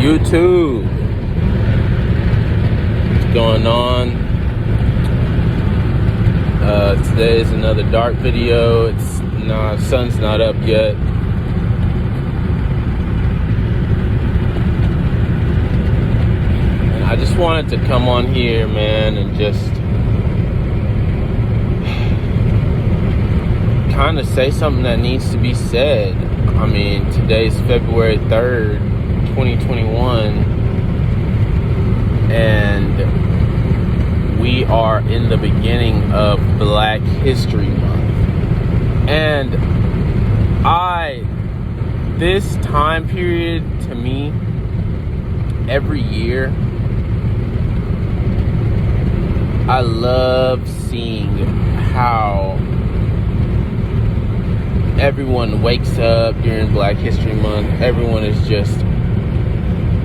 YouTube, what's going on? Today is another dark video. Sun's not up yet. And I just wanted to come on here, man, and just kind of say something that needs to be said. I mean, today's February 3rd, 2021, and we are in the beginning of Black History Month. And this time period, to me, every year, I love seeing how everyone wakes up during Black History Month. Everyone is just,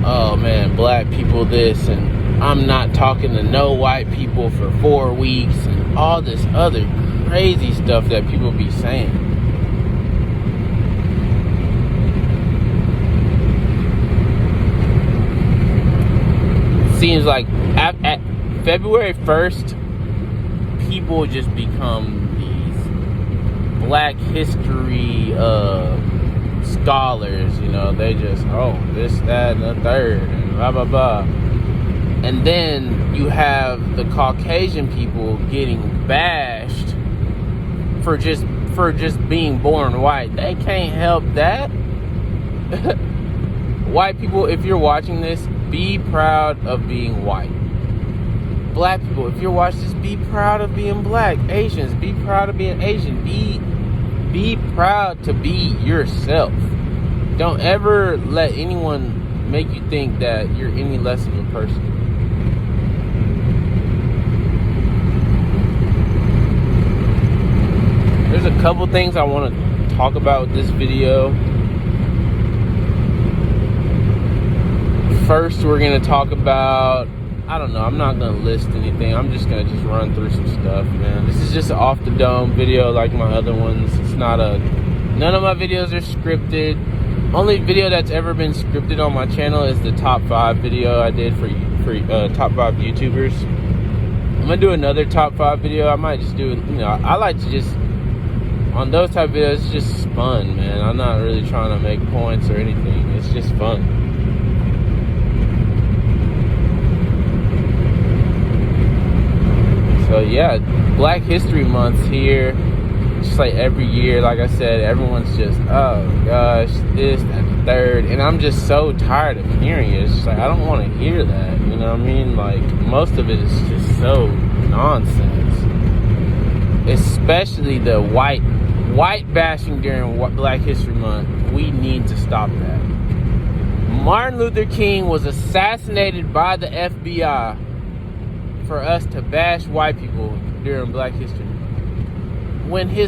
oh man, black people this, and I'm not talking to no white people for 4 weeks, and all this other crazy stuff that people be saying. It seems like at February 1st, people just become Black history scholars, you know. They just, this, that, and the third, and blah, blah, blah. And then you have the Caucasian people getting bashed for just being born white. They can't help that. White people, if you're watching this, be proud of being white. Black people, if you're watching this, be proud of being black. Asians, be proud of being Asian. Be proud to be yourself. Don't ever let anyone make you think that you're any less of a person. There's a couple things I want to talk about with this video. First, we're going to talk about, I don't know, I'm not going to list anything. I'm just going to run through some stuff, man. This is just an off the dome video like my other ones. None of my videos are scripted. Only video that's ever been scripted on my channel is the top 5 video I did for top 5 YouTubers. I'm going to do another top 5 video. I might just do it, I like to just, on those type of videos, it's just fun, man. I'm not really trying to make points or anything. It's just fun. So yeah, Black History Month's here. Just like every year, like I said, everyone's just, oh gosh, this, that, the third. And I'm just so tired of hearing it. It's just like, I don't want to hear that. You know what I mean? Like, most of it is just so nonsense. Especially the white bashing during Black History Month. We need to stop that. Martin Luther King was assassinated by the FBI for us to bash white people during Black History Month. When he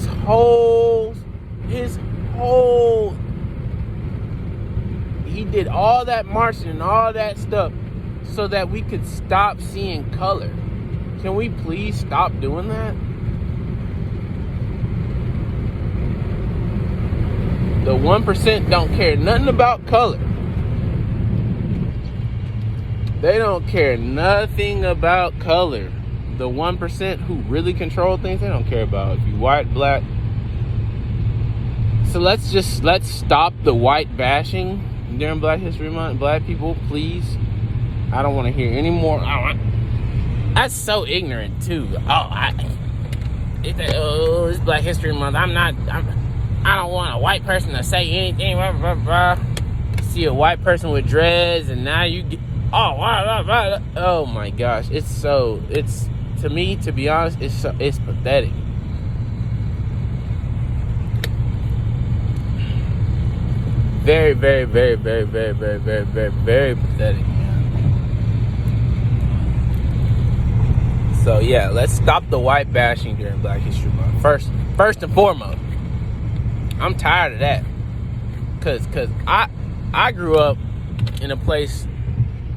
did all that marching and all that stuff so that we could stop seeing color. Can we please stop doing that? The 1% don't care nothing about color. They don't care nothing about color. The 1% who really control things, they don't care about if you white, black. So let's stop the white bashing during Black History Month. Black people, please. I don't want to hear any more. That's so ignorant too. It's Black History Month. I don't want a white person to say anything. Blah, blah, blah. See a white person with dreads, and now you get, oh my gosh, it's to me, to be honest, it's pathetic. Very, very, very, very, very, very, very, very, very pathetic. So yeah, let's stop the white bashing during Black History Month. First and foremost, I'm tired of that. Cause I grew up in a place.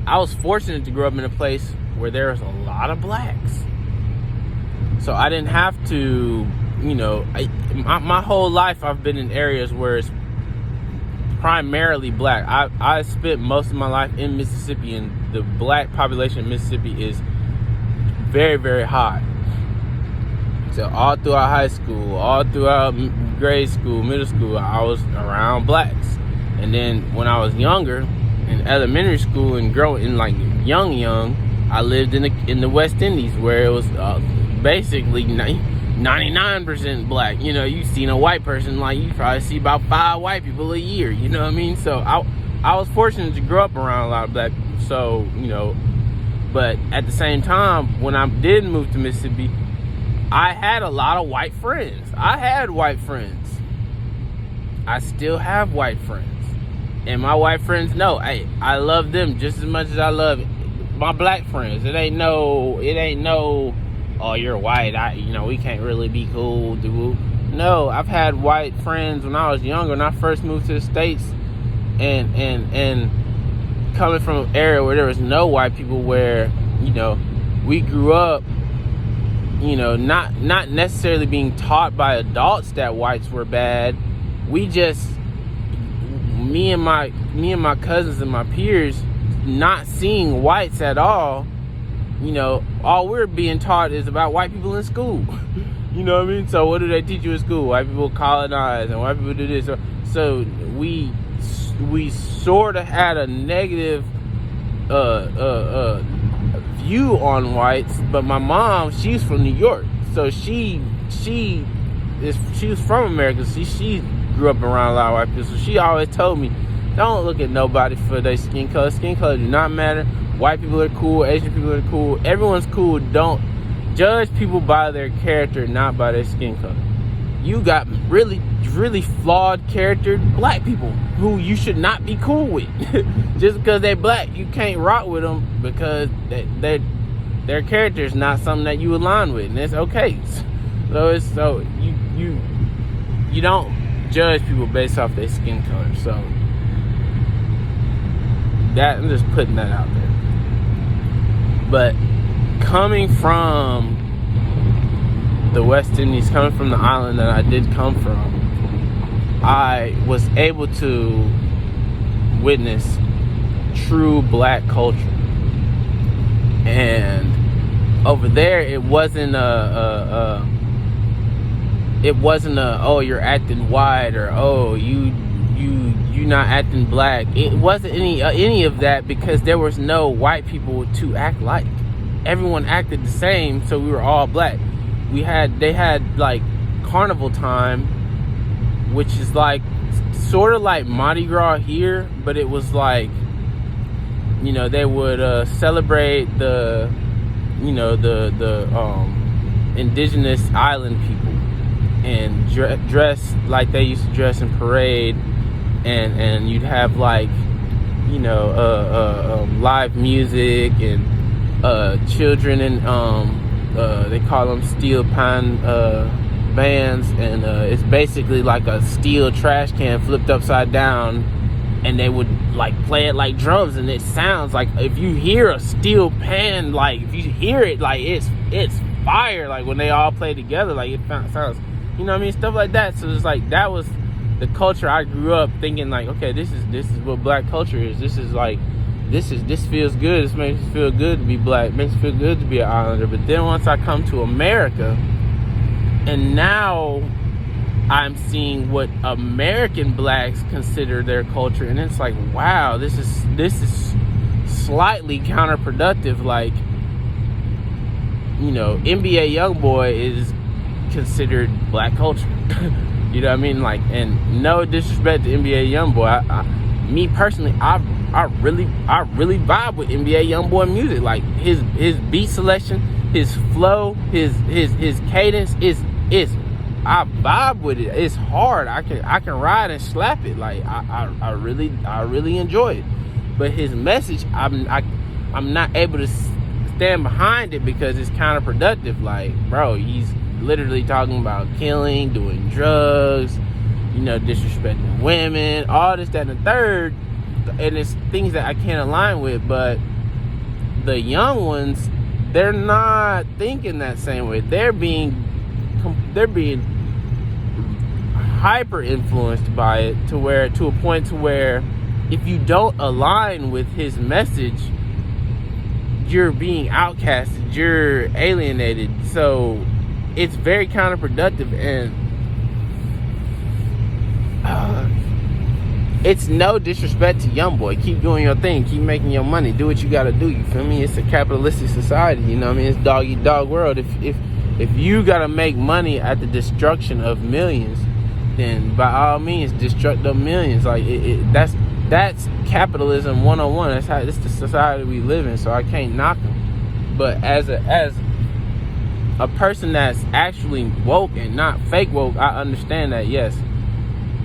I was fortunate to grow up in a place where there was a lot of blacks. So I didn't have to, my whole life I've been in areas where it's primarily black. I spent most of my life in Mississippi, and the black population of Mississippi is very, very high. So all throughout high school, all throughout grade school, middle school, I was around blacks. And then when I was younger, in elementary school and growing in like young, I lived in the West Indies, where it was basically 99% black. You know, you seen a white person, like you probably see about 5 white people a year. You know what I mean? So I was fortunate to grow up around a lot of black people. So, you know, but at the same time, when I did move to Mississippi, I had a lot of white friends. I had white friends. I still have white friends. And my white friends know, hey, I love them just as much as I love my black friends. It ain't no, oh, you're white, we can't really be cool, dude. No, I've had white friends when I was younger, when I first moved to the States, and coming from an area where there was no white people, where, you know, we grew up, you know, not necessarily being taught by adults that whites were bad. We just, me and my cousins and my peers, not seeing whites at all. You know, all we're being taught is about white people in school. You know what I mean? So what do they teach you in school? White people colonize and white people do this. So we sort of had a negative view on whites. But my mom, she's from New York, so she was from America. She grew up around a lot of white people, so she always told me, don't look at nobody for their skin color. Skin color do not matter. White people are cool, Asian people are cool, everyone's cool. Don't judge people by their character, not by their skin color. You got really, really flawed charactered black people who you should not be cool with. Just because they're black, you can't rock with them because their character is not something that you align with, and it's okay. So you don't judge people based off their skin color. So that, I'm just putting that out there. But coming from the West Indies, coming from the island that I did come from, I was able to witness true black culture. And over there, it wasn't a oh, you're acting white, or oh, you not acting black. It wasn't any of that, because there was no white people to act like. Everyone acted the same, so we were all black. They had like carnival time, which is like sort of like Mardi Gras here, but it was like, you know, they would celebrate the indigenous island people, and dress like they used to dress in parade. And you'd have like, you know, live music and children and they call them steel pan bands, and it's basically like a steel trash can flipped upside down, and they would like play it like drums, and it sounds like, if you hear a steel pan, like if you hear it, like it's fire, like when they all play together, like it sounds, you know what I mean, stuff like that. So it's like, that was the culture I grew up thinking, like, okay, this is what black culture is. This is like, this feels good. This makes me feel good to be black. It makes me feel good to be an islander. But then once I come to America, and now I'm seeing what American blacks consider their culture, and it's like, wow, this is slightly counterproductive. Like, you know, NBA YoungBoy is considered black culture. You know what I mean? Like, and no disrespect to NBA YoungBoy, me personally, I really vibe with NBA YoungBoy music. Like his beat selection, his flow, his cadence is I vibe with it. It's hard. I can ride and slap it. Like I really enjoy it. But his message, I'm not able to stand behind it because it's counterproductive. Like, bro, he's literally talking about killing, doing drugs, you know, disrespecting women, all this, that, and the third, and it's things that I can't align with. But the young ones, they're not thinking that same way. They're being hyper influenced by it to a point to where if you don't align with his message, you're being outcasted, you're alienated. So it's very counterproductive, and it's no disrespect to YoungBoy. Keep doing your thing, keep making your money, do what you gotta do, you feel me? It's a capitalistic society, you know what I mean? It's dog eat dog world. If you gotta make money at the destruction of millions, then by all means destruct the millions. Like that's capitalism 101. That's the society we live in, so I can't knock them. But as a person that's actually woke and not fake woke, I understand that, yes,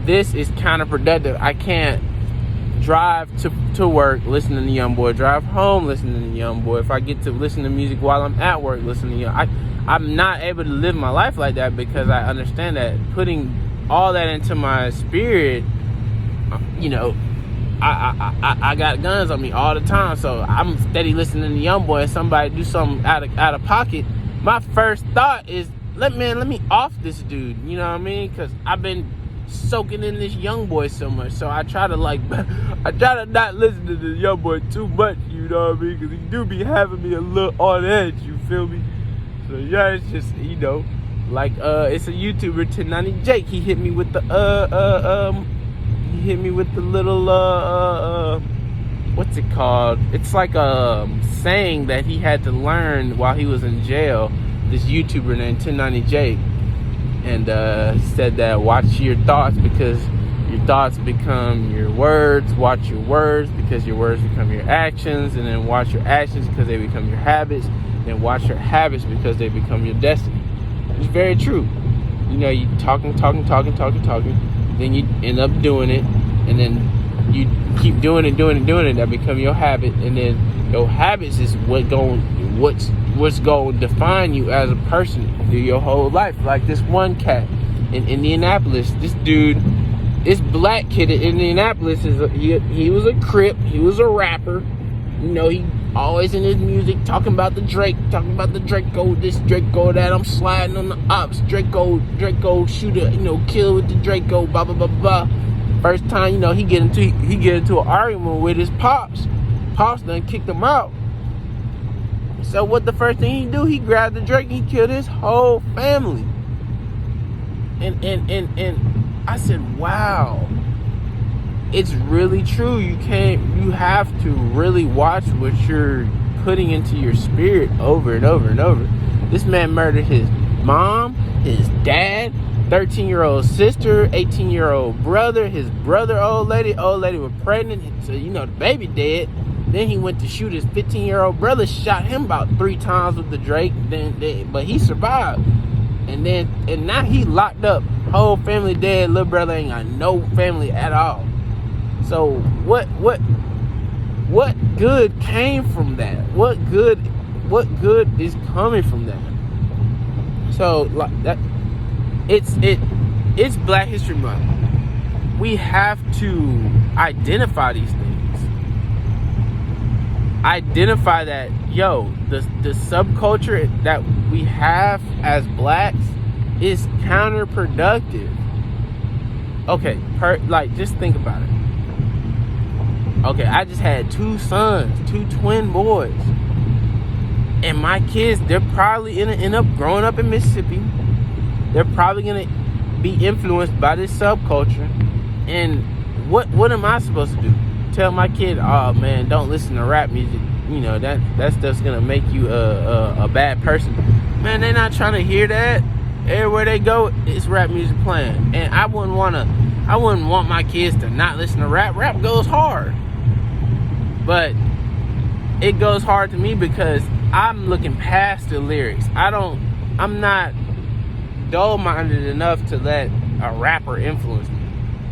this is counterproductive. I can't drive to work listening to YoungBoy, drive home listening to YoungBoy. If I get to listen to music while I'm at work listening to I'm not able to live my life like that, because I understand that putting all that into my spirit, you know, I got guns on me all the time, so I'm steady listening to YoungBoy, and somebody do something out of pocket. My first thought is, let me off this dude, you know what I mean? Because I've been soaking in this YoungBoy so much, so I try to not listen to the YoungBoy too much, you know what I mean? Because he do be having me a little on edge, you feel me? So yeah, it's just, you know, like it's a YouTuber, 1090 Jake. He hit me with the little what's it called? It's like a saying that he had to learn while he was in jail. This YouTuber named 1090 Jake, and said that watch your thoughts, because your thoughts become your words. Watch your words, because your words become your actions, and then watch your actions because they become your habits. Then watch your habits because they become your destiny. It's very true. You know, you talking, then you end up doing it, and then you keep doing it. That become your habit, and then your habits is what's going to define you as a person through your whole life. Like this one cat in Indianapolis, this black kid in Indianapolis he was a Crip, he was a rapper. You know, he always in his music talking about the Draco, this Draco that, I'm sliding on the ops, Draco shooter, you know, kill with the Draco, blah blah blah blah. First time, you know, he get into an argument with his pops. Pops done kicked him out. So what the first thing he do? He grabbed the Drake and he killed his whole family. And I said, wow. It's really true. You have to really watch what you're putting into your spirit over and over and over. This man murdered his mom, his dad, 13-year-old sister, 18-year-old brother, his brother, old lady was pregnant, so you know the baby dead. Then he went to shoot his 15-year-old brother, shot him about 3 times with the Drake, but he survived. And now he locked up, whole family dead, little brother ain't got no family at all. So what good came from that? What good is coming from that? So like that, it's Black History Month. We have to identify these things. Identify that, yo, the subculture that we have as blacks is counterproductive. Okay, just think about it. Okay, I just had 2 sons, 2 twin boys. And my kids, they're probably gonna end up growing up in Mississippi. They're probably gonna be influenced by this subculture. And what am I supposed to do? Tell my kid, oh man, don't listen to rap music. You know, that's just gonna make you a bad person. Man, they're not trying to hear that. Everywhere they go, it's rap music playing. And I wouldn't want my kids to not listen to rap. Rap goes hard. But it goes hard to me because I'm looking past the lyrics. I'm not dull-minded enough to let a rapper influence me.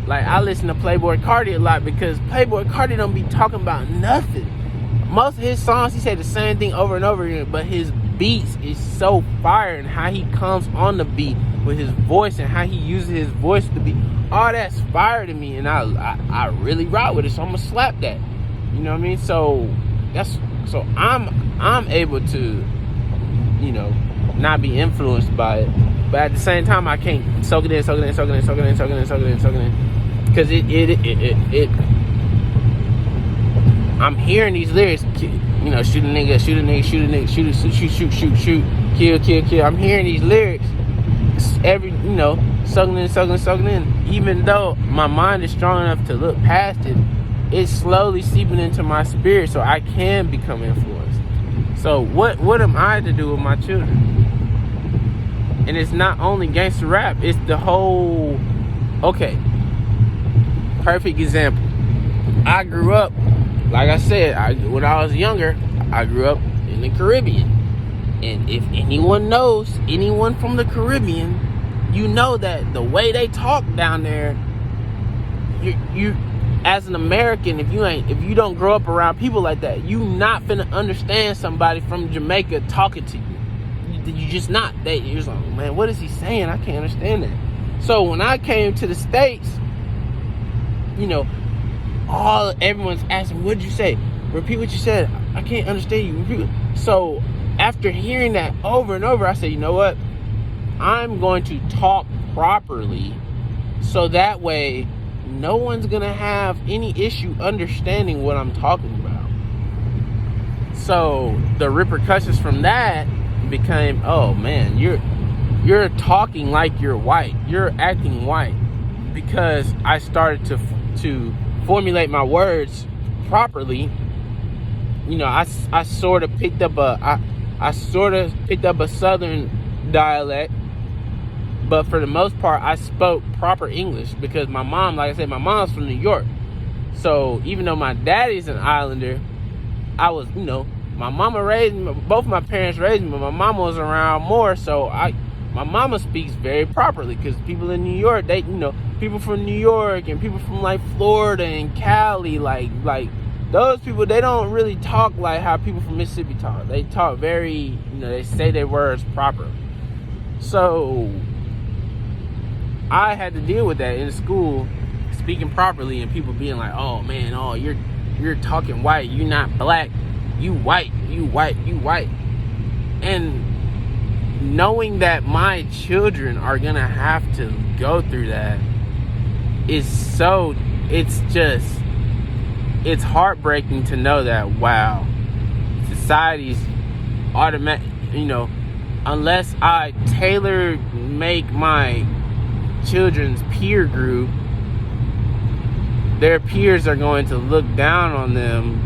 Like, I listen to Playboi Carti a lot because Playboi Carti don't be talking about nothing. Most of his songs, he say the same thing over and over again, but his beats is so fire, and how he comes on the beat with his voice and how he uses his voice to be, all that's fire to me, and I really rock with it, so I'm gonna slap that. You know what I mean? So I'm able to, you know, not be influenced by it. But at the same time, I can't soak it in, because I'm hearing these lyrics, you know, shoot a nigga, shoot, kill. I'm hearing these lyrics soaking in. Even though my mind is strong enough to look past it, it's slowly seeping into my spirit so I can become influenced. So what am I to do with my children? And it's not only gangster rap, it's the whole, okay, perfect example. I grew up, like I said, when I was younger, I grew up in the Caribbean. And if anyone knows anyone from the Caribbean, you know that the way they talk down there, you as an American, if you don't grow up around people like that, you not finna understand somebody from Jamaica talking to you. You just not. You're just like, man, what is he saying? I can't understand that. So when I came to the States, you know, everyone's asking, what'd you say? Repeat what you said. I can't understand you. Repeat. So after hearing that over and over, I said, you know what? I'm going to talk properly so that way no one's gonna have any issue understanding what I'm talking about. So the repercussions from that became, oh man, you're talking like you're white, you're acting white, because I started to formulate my words properly. You know, I sort of picked up a Southern dialect, but for the most part, I spoke proper English because my mom, like I said, my mom's from New York. So even though my daddy's an islander, I was, you know, my mama raised me, both my parents raised me, but my mama was around more, so my mama speaks very properly, because people in New York, they, you know, people from New York and people from like Florida and Cali, like those people, they don't really talk like how people from Mississippi talk. They talk very, you know, they say their words proper. So I had to deal with that in school, speaking properly, and people being like, oh man, oh, you're talking white, you're not black, you white. And knowing that my children are gonna have to go through that is so, it's heartbreaking to know that, wow, society's automatic, you know, unless I tailor make my children's peer group, their peers are going to look down on them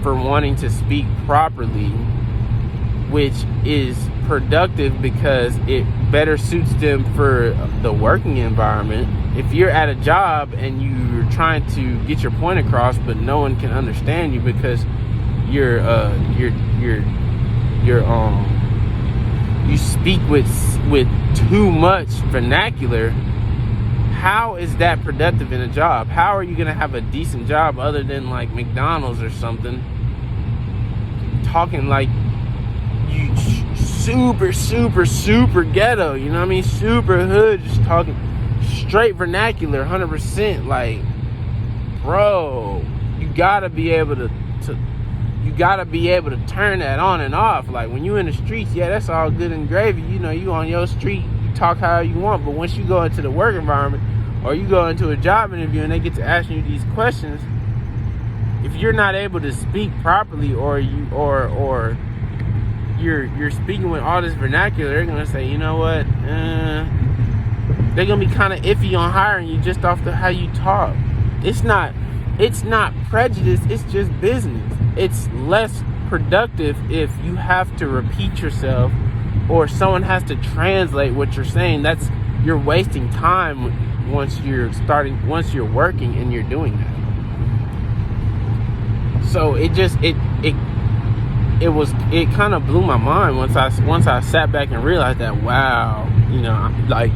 for wanting to speak properly, which is productive because it better suits them for the working environment. If you're at a job and you're trying to get your point across, but no one can understand you because you speak with too much vernacular, how is that productive in a job? How are you gonna have a decent job other than like McDonald's or something, talking like you super ghetto, you know what I mean, super hood, just talking straight vernacular, 100%. Like, bro, you gotta be able to turn that on and off. Like when you in the streets, yeah, that's all good and gravy, you know, you on your street, you talk how you want. But once you go into the work environment, or you go into a job interview and they get to asking you these questions, if you're not able to speak properly, or you're speaking with all this vernacular, they're gonna say, you know what, they're gonna be kind of iffy on hiring you just off the how you talk. It's not prejudice, it's just business. It's less productive if you have to repeat yourself or someone has to translate what you're saying. You're wasting time once you're working and you're doing that. So it kind of blew my mind once I sat back and realized that, wow, you know, like,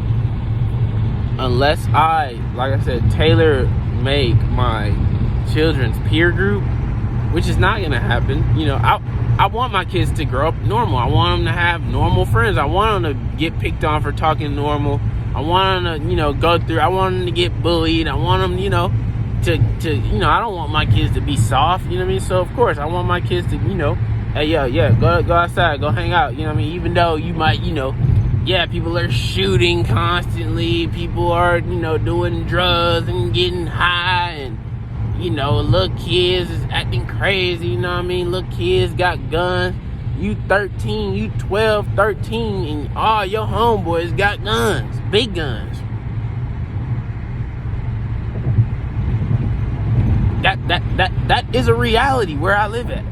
unless I, like I said, tailor make my children's peer group, which is not gonna happen. You know, I want my kids to grow up normal. I want them to have normal friends. I want them to get picked on for talking normal. I want them to, you know, go through. I want them to get bullied. I want them, you know, to you know, I don't want my kids to be soft. You know what I mean? So of course, I want my kids to, you know, Hey, yo, yeah, go outside, go hang out. You know what I mean? Even though you might, yeah, people are shooting constantly. People are, doing drugs and getting high, and little kids is acting crazy. You know what I mean? Little kids got guns. You 13, you 12, 13, and all your homeboys got guns, big guns. That is a reality where I live at.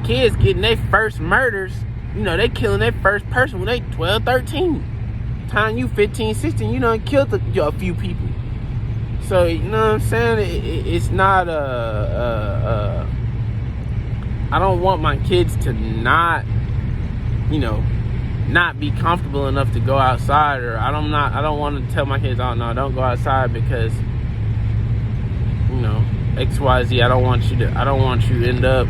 Kids getting their first murders, they killing their first person when they 12, 13. Time you 15, 16, you done killed a few people. So, you know what I'm saying? It's not I don't want my kids to not be comfortable enough to go outside, or I don't want to tell my kids, oh no, don't go outside because XYZ. I don't want you to end up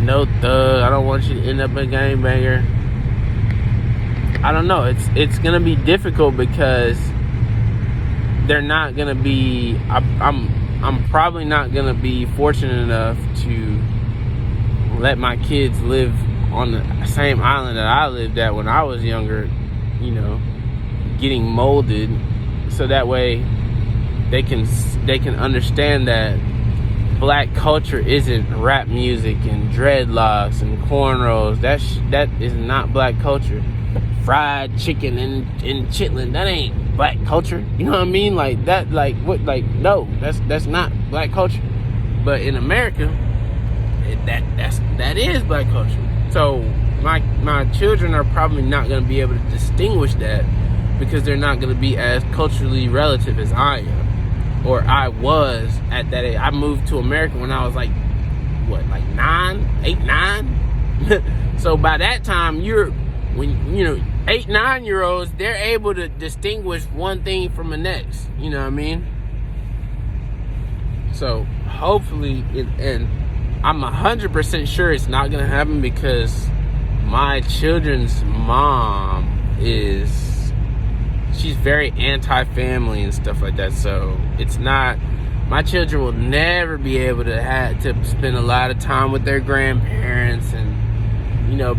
no thug. I don't want you to end up a gangbanger. I don't know. It's gonna be difficult because they're not gonna be. I'm probably not gonna be fortunate enough to let my kids live on the same island that I lived at when I was younger. Getting molded, so that way they can understand that black culture isn't rap music and dreadlocks and cornrows. That is not black culture. Fried chicken and chitlin, that ain't black culture. You know what I mean? Like that, no, that's not black culture. But in America, that is black culture. So my children are probably not going to be able to distinguish that because they're not going to be as culturally relative as I am. Or I was at that age. I moved to America when I was like 8, 9. So by that time, 8, 9-year-olds, they're able to distinguish one thing from the next. You know what I mean? So hopefully, and I'm 100% sure it's not gonna happen because my children's mom she's very anti-family and stuff like that. So it's not, my children will never be able to spend a lot of time with their grandparents and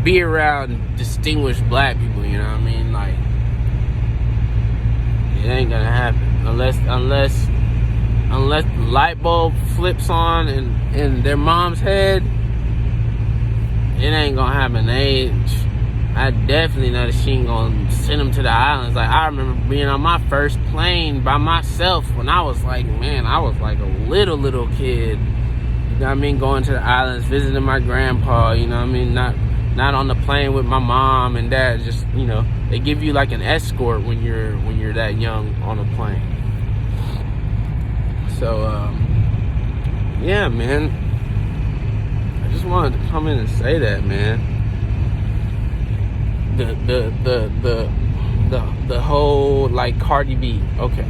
be around distinguished black people. You know what I mean? Like, it ain't gonna happen unless the light bulb flips on in their mom's head. It ain't gonna happen. I definitely know that she ain't gonna send them to the islands. Like, I remember being on my first plane by myself when I was like a little kid. You know what I mean? Going to the islands, visiting my grandpa, you know what I mean? Not on the plane with my mom and dad. Just, they give you like an escort when you're that young on a plane. So, yeah, man. I just wanted to come in and say that, man. The whole like Cardi B, okay.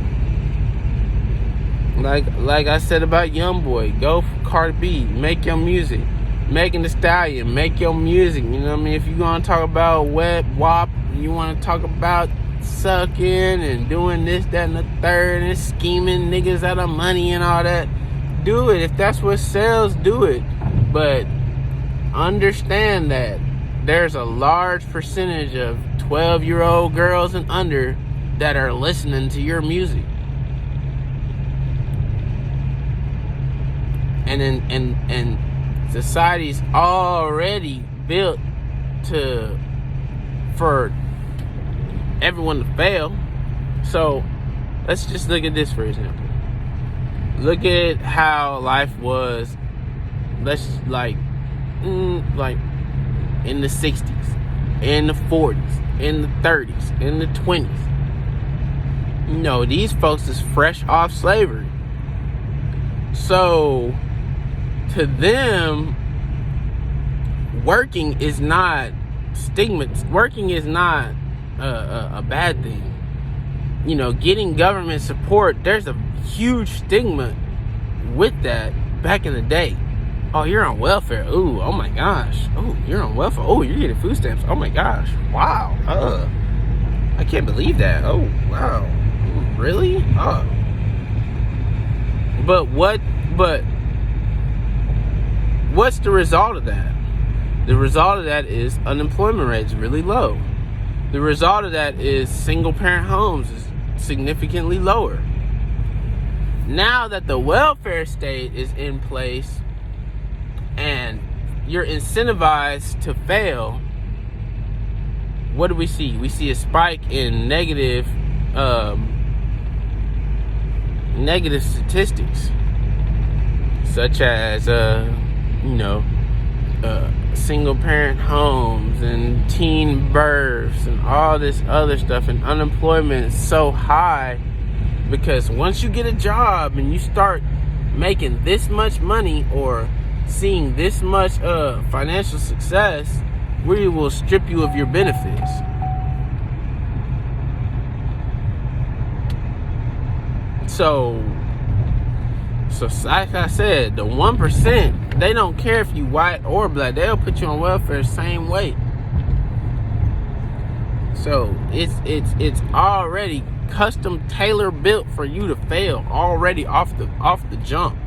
Like I said about YoungBoy, go for Cardi B, make your music. Megan Thee Stallion, make your music. You know what I mean? If you want to talk about wet WAP, you want to talk about sucking and doing this, that, and the third, and scheming niggas out of money and all that, do it. If that's what sells, do it. But understand that there's a large percentage of 12-year-old girls and under that are listening to your music. And society's already built for everyone to fail. So let's just look at this for example. Look at how life was. Let's in the 60s, in the 40s, in the 30s, in the 20s. These folks is fresh off slavery. So to them, working is not stigma. Working is not a bad thing. Getting government support, there's a huge stigma with that back in the day. Oh, you're on welfare. Ooh, oh my gosh. Oh, you're on welfare. Oh, you're getting food stamps. Oh my gosh. Wow. I can't believe that. Oh, wow. Really? But what's the result of that? The result of that is unemployment rates really low. The result of that is single parent homes is significantly lower. Now that the welfare state is in place and you're incentivized to fail, what do we see? We see a spike in negative statistics, such as single parent homes and teen births and all this other stuff. And unemployment is so high because once you get a job and you start making this much money or seeing this much financial success, we will strip you of your benefits. So like I said, the 1%, they don't care if you white or black. They'll put you on welfare same way. So it's already custom tailor built for you to fail already off the jump.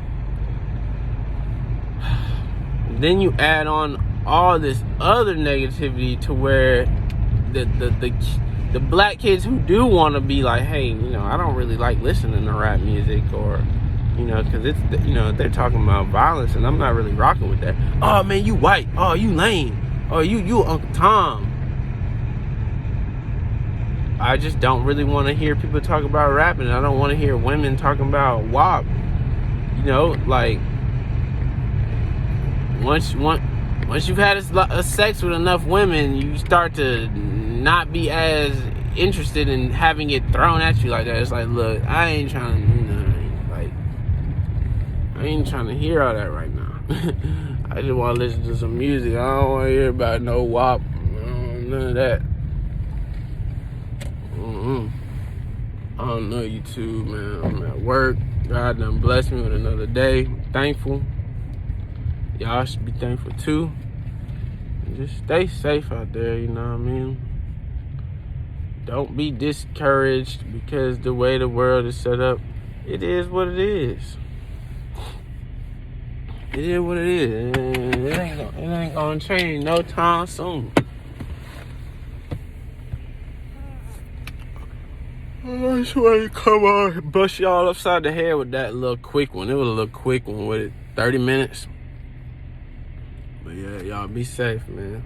Then you add on all this other negativity to where the black kids who do want to be like, hey, I don't really like listening to rap music, or because it's they're talking about violence and I'm not really rocking with that. Oh man, you white. Oh, you lame. Oh, you Uncle Tom. I just don't really want to hear people talk about rapping. I don't want to hear women talking about WAP. Like once you've had a sex with enough women, you start to not be as interested in having it thrown at you like that. It's like, look, I ain't trying to hear all that right now. I just want to listen to some music. I don't want to hear about no WAP, none of that. I don't know, YouTube, man. I'm at work. God done blessed me with another day. I'm thankful. Y'all should be thankful too. And just stay safe out there, you know what I mean? Don't be discouraged because the way the world is set up, it is what it is. It is what it is. It ain't gonna change no time soon. I just wanted to come on and bust y'all upside the head with that little quick one. It was a little quick one with it, 30 minutes. But yeah, y'all be safe, man.